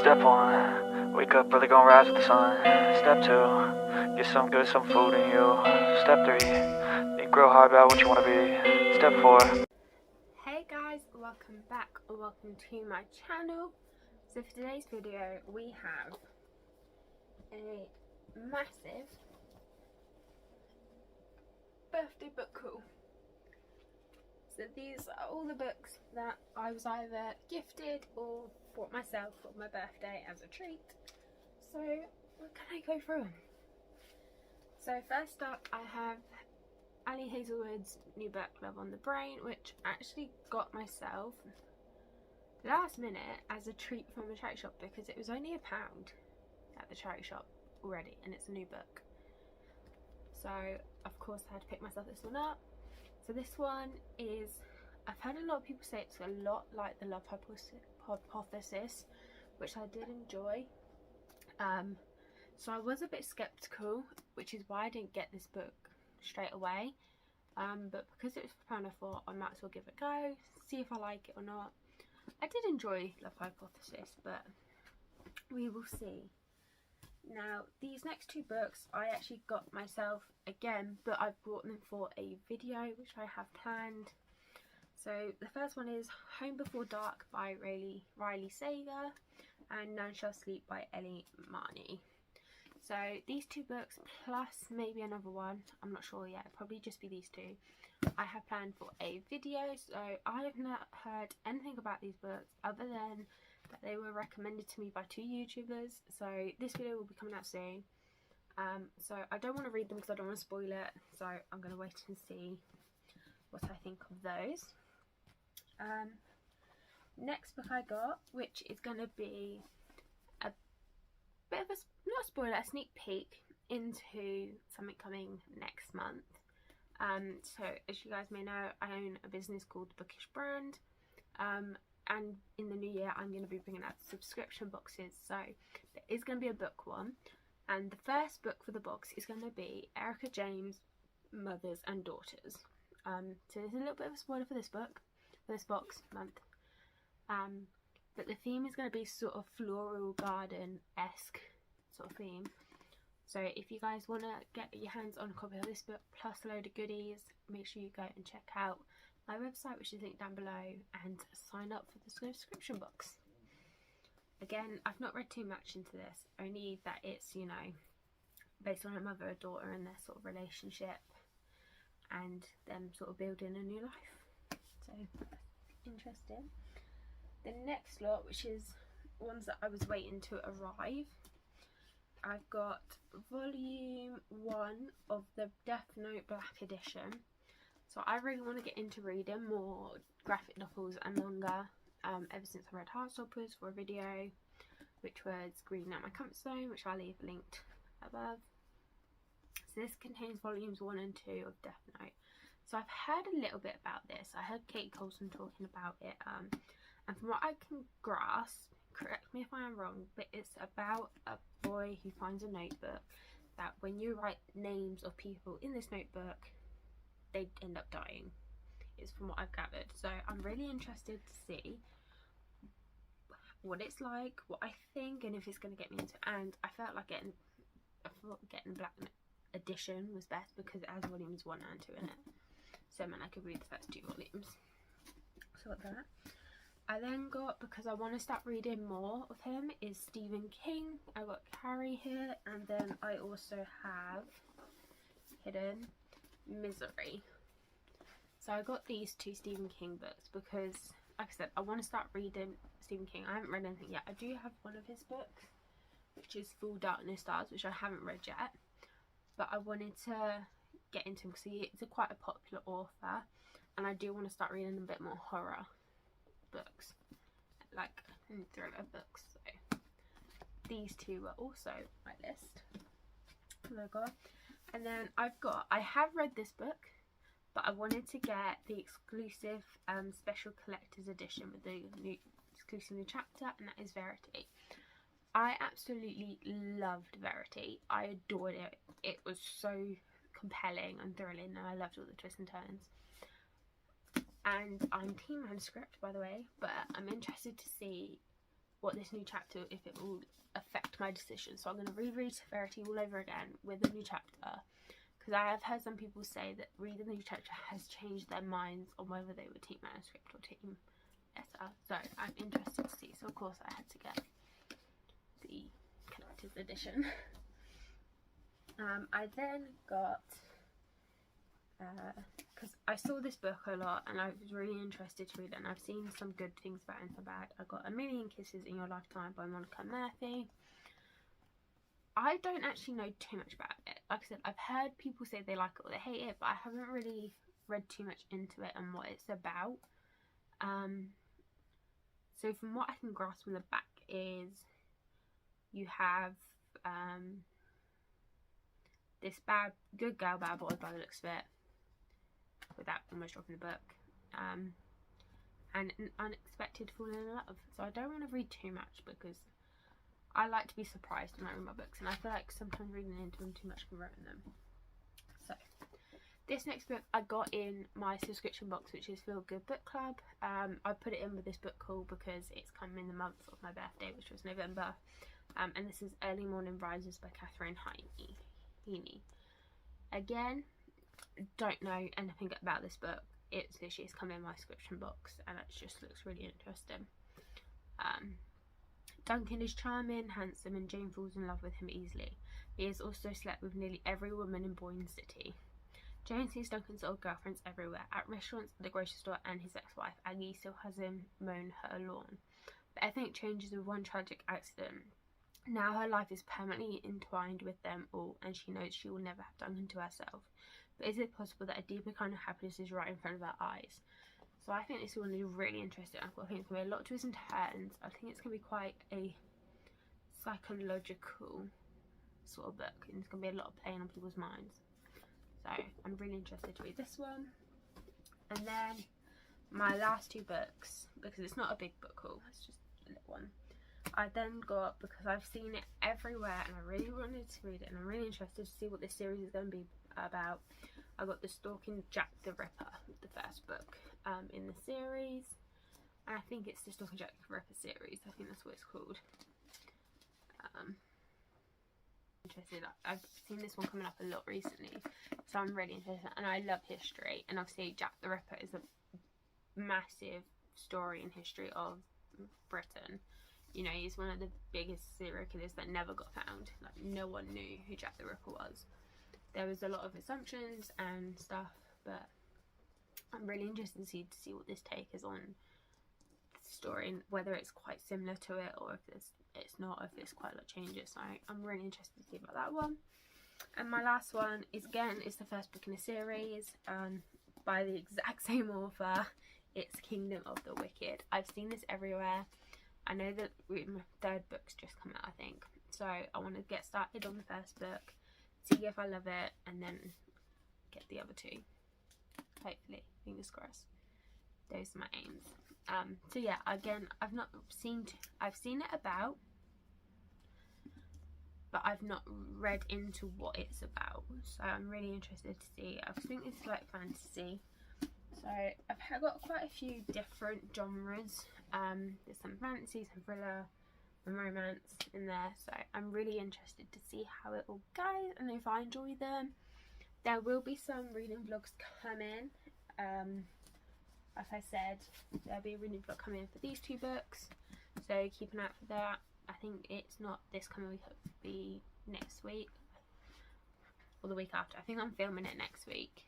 Step 1, wake up early, gonna rise with the sun. Step 2, get some good, some food in you. Step 3, think real hard about what you want to be. Step 4. Hey guys, welcome back or welcome to my channel. So for today's video we have a massive birthday book haul. So these are all the books that I was either gifted or bought myself for my birthday as a treat. So what can I go through them? So first up I have Hazelwood's new book, Love on the Brain, which I actually got myself last minute as a treat from a charity shop because it was only £1 at the charity shop already and it's a new book. So of course I had to pick myself this one up. So this one is, I've heard a lot of people say it's a lot like the Love Hypothesis, which I did enjoy. So I was a bit skeptical, which is why I didn't get this book straight away. But because it was £1, I thought I might as well give it a go, see if I like it or not. I did enjoy Love Hypothesis, but we will see. Now, these next two books I actually got myself again, but I've brought them for a video which I have planned. So the first one is Home Before Dark by Riley Sager and None Shall Sleep by Ellie Marney. So these two books plus maybe another one, I'm not sure yet, probably just be these two, I have planned for a video. So I have not heard anything about these books other than that they were recommended to me by 2 YouTubers. So this video will be coming out soon. So I don't want to read them because I don't want to spoil it, so I'm going to wait and see what I think of those. Next book I got, which is going to be a bit of a, not a spoiler, a sneak peek into something coming next month. So as you guys may know, I own a business called The Bookish Brand, and in the new year I'm going to be bringing out subscription boxes. So there is going to be a book one, and the first book for the box is going to be Erica James' Mothers and Daughters. So there's a little bit of a spoiler for this book, for this box month. But the theme is going to be sort of floral garden-esque sort of theme. So if you guys want to get your hands on a copy of this book plus a load of goodies, make sure you go and check out my website, which is linked down below, and sign up for the subscription box. Again, I've not read too much into this, only that it's, you know, based on a mother and daughter and their sort of relationship and them sort of building a new life. So interesting. The next lot, which is ones that I was waiting to arrive, I've got volume 1 of the Death Note Black Edition. So I really want to get into reading more graphic novels and manga ever since I read Heartstoppers for a video, which was Green Out My Comfort Zone, which I'll leave linked above. So this contains volumes 1 and 2 of Death Note. So I've heard a little bit about this. I heard Kate Colson talking about it, and from what I can grasp, correct me if I am wrong, but it's about a boy who finds a notebook that when you write names of people in this notebook, they end up dying, is from what I've gathered. So I'm really interested to see what it's like, what I think, and if it's going to get me into. And I felt like getting the Black Edition was best because it has volumes 1 and 2 in it, so man, I could read the first 2 volumes. So got that. I then got, because I want to start reading more of him, is Stephen King. I got Carrie here, and then I also have hidden Misery. So I got these 2 Stephen King books because, like I said, I want to start reading Stephen King. I haven't read anything yet. I do have one of his books, which is Full Darkness Stars, which I haven't read yet, but I wanted to get into him because he's quite a popular author, and I do want to start reading a bit more horror books, like thriller books. So these 2 were also on my list. Oh god. And then I have read this book, but I wanted to get the exclusive special collector's edition with the new exclusive new chapter, and that is Verity. I absolutely loved Verity. I adored it. It was so compelling and thrilling, and I loved all the twists and turns. And I'm team manuscript, by the way, but I'm interested to see what this new chapter, if it will affect my decision. So I'm going to reread Verity all over again with a new chapter, because I have heard some people say that reading the new chapter has changed their minds on whether they would team manuscript or team letter. So I'm interested to see. So of course I had to get the collector's edition. I then got, because I saw this book a lot and I was really interested to read it, and I've seen some good things about it and some bad. I got A Million Kisses in Your Lifetime by Monica Murphy. I don't actually know too much about it. Like I said, I've heard people say they like it or they hate it, but I haven't really read too much into it and what it's about. So from what I can grasp from the back is you have this good girl, bad boy by the looks of it, without almost dropping the book, and an unexpected falling in love. So I don't want to read too much because I like to be surprised when I read my books, and I feel like sometimes reading into them too much can ruin them. So this next book I got in my subscription box, which is Feel Good Book Club. I put it in with this book haul because it's come in the month of my birthday, which was November. And this is Early Morning Rises by Katherine Heiny. Again, don't know anything about this book. It's literally come in my subscription box, and it just looks really interesting. Duncan is charming, handsome, and Jane falls in love with him easily. He has also slept with nearly every woman in Boyne City. Jane sees Duncan's old girlfriends everywhere, at restaurants, at the grocery store, and his ex-wife Aggie still has him mown her lawn. But everything changes with one tragic accident. Now her life is permanently entwined with them all, and she knows she will never have Duncan to herself. But is it possible that a deeper kind of happiness is right in front of her eyes? So I think this one is really interesting. I think it's going to be a lot of twists and turns. I think it's going to be quite a psychological sort of book, and it's going to be a lot of playing on people's minds. So I'm really interested to read this one. And then my last two books, because it's not a big book haul, it's just a little one, I then got, because I've seen it everywhere and I really wanted to read it, and I'm really interested to see what this series is going to be about. I got the Stalking Jack the Ripper, the first book in the series, and I think it's the Stalking Jack the Ripper series. I think that's what it's called. Interested. I've seen this one coming up a lot recently, so I'm really interested, and I love history, and obviously Jack the Ripper is a massive story in history of Britain. You know, he's one of the biggest serial killers that never got found. Like, no one knew who Jack the Ripper was. There was a lot of assumptions and stuff, but I'm really interested to see what this take is on the story, and whether it's quite similar to it, or if it's not, if it's quite a lot of changes. So I'm really interested to see about that one. And my last one is, again, is the first book in a series, by the exact same author. It's Kingdom of the Wicked. I've seen this everywhere. I know that my third book's just come out, I think. So I want to get started on the first book, see if I love it, and then get the other two. Hopefully, fingers crossed. Those are my aims. So yeah, again, I've seen it about, but I've not read into what it's about. So I'm really interested to see. I think it's like fantasy. So I've got quite a few different genres. There's some fantasy, some thriller, and romance in there. So I'm really interested to see how it all goes and if I enjoy them. There will be some reading vlogs coming. Like I said, there'll be a reading vlog coming for these two books. So keep an eye out for that. I think it's not this coming week, it'll be next week. Or the week after. I think I'm filming it next week,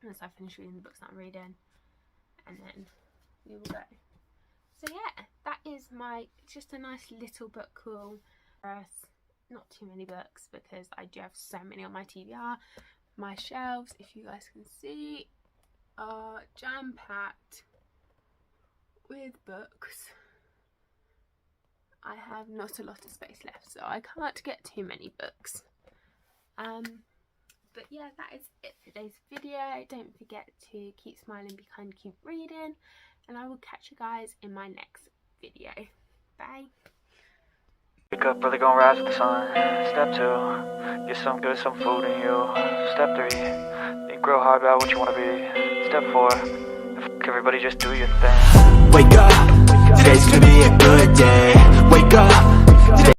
once I finish reading the books that I'm reading, and then we will go. So yeah, that is just a nice little book haul for us. Not too many books, because I do have so many on my TBR. My shelves, if you guys can see, are jam-packed with books. I have not a lot of space left, so I can't get too many books. But yeah, that is it for today's video. Don't forget to keep smiling, be kind, keep reading, and I will catch you guys in my next video. Bye. Wake up, really gonna rise with the sun. Step 2, get some good, some food in you. Step 3, think real hard about what you wanna be. Step 4, everybody just do your thing. Wake up, Today's gonna be a good day. Wake up,